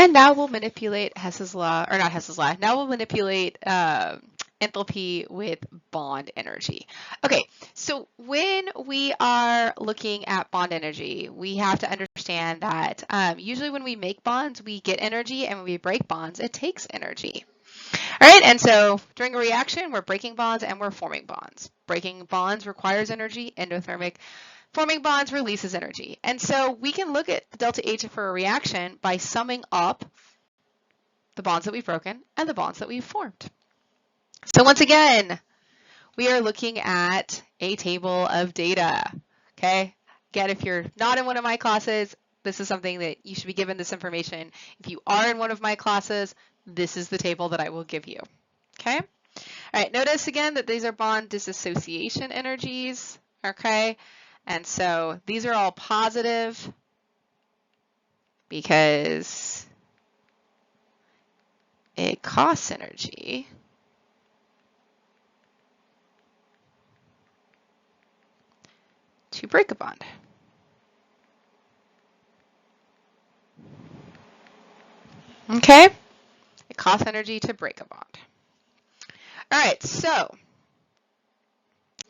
And now we'll manipulate Hess's law, or not Hess's law, now we'll manipulate enthalpy with bond energy. Okay, so when we are looking at bond energy, we have to understand that usually when we make bonds, we get energy, and when we break bonds, it takes energy. All right, and so during a reaction, we're breaking bonds and we're forming bonds. Breaking bonds requires energy, endothermic. Forming bonds releases energy. And so we can look at the delta H for a reaction by summing up the bonds that we've broken and the bonds that we've formed. So once again, we are looking at a table of data, okay? Again, if you're not in one of my classes, this is something that you should be given this information. If you are in one of my classes, this is the table that I will give you, okay? All right, notice again that these are bond dissociation energies, okay? And so these are all positive because it costs energy to break a bond. Okay? It costs energy to break a bond. All right, so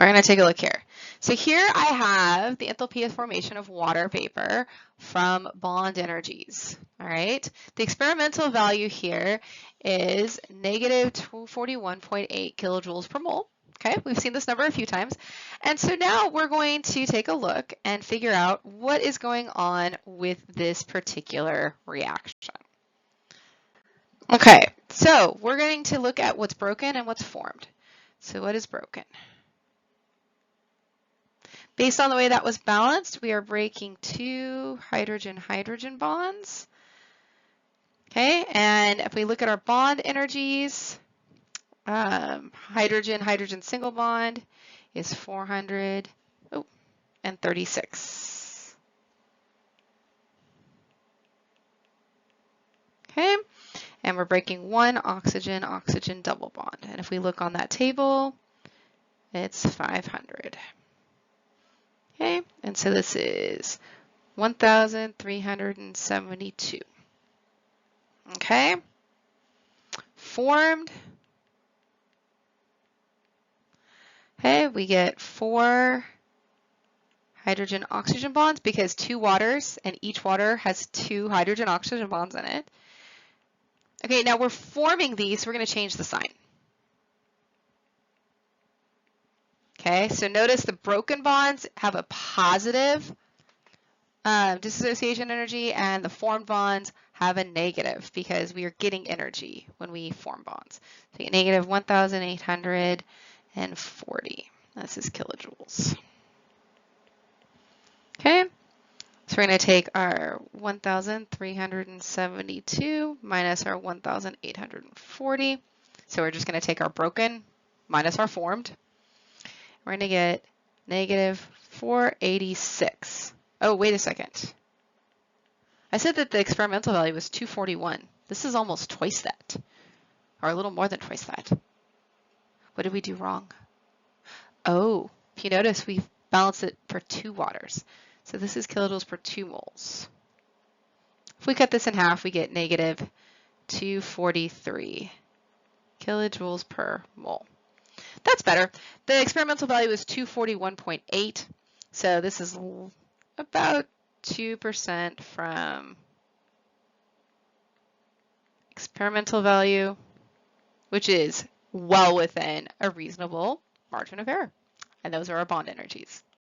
we're going to take a look here. So here I have the enthalpy of formation of water vapor from bond energies. All right, the experimental value here is negative 241.8 kilojoules per mole. Okay, we've seen this number a few times. And so now we're going to take a look and figure out what is going on with this particular reaction. Okay, so we're going to look at what's broken and what's formed. So what is broken? Based on the way that was balanced, we are breaking two hydrogen-hydrogen bonds. Okay, and if we look at our bond energies, hydrogen-hydrogen single bond is 436. Okay, and we're breaking one oxygen-oxygen double bond. And if we look on that table, it's 500. Okay, and so this is 1,372. Okay, formed. Okay, we get 4 hydrogen-oxygen bonds because 2 waters, and each water has 2 hydrogen-oxygen bonds in it. Okay, now we're forming these, so we're going to change the sign. Okay, so notice the broken bonds have a positive dissociation energy, and the formed bonds have a negative because we are getting energy when we form bonds. So we get negative 1,840. This is kilojoules. Okay, so we're going to take our 1,372 minus our 1,840. So we're just going to take our broken minus our formed. We're going to get negative 486. Oh, wait a second. I said that the experimental value was 241. This is almost twice that, or a little more than twice that. What did we do wrong? Oh, if you notice, we've balanced it for 2 waters. So this is kilojoules per 2 moles. If we cut this in half, we get negative 243 kilojoules per mole. That's better. The experimental value is 241.8. So this is about 2% from experimental value, which is well within a reasonable margin of error. And those are our bond energies.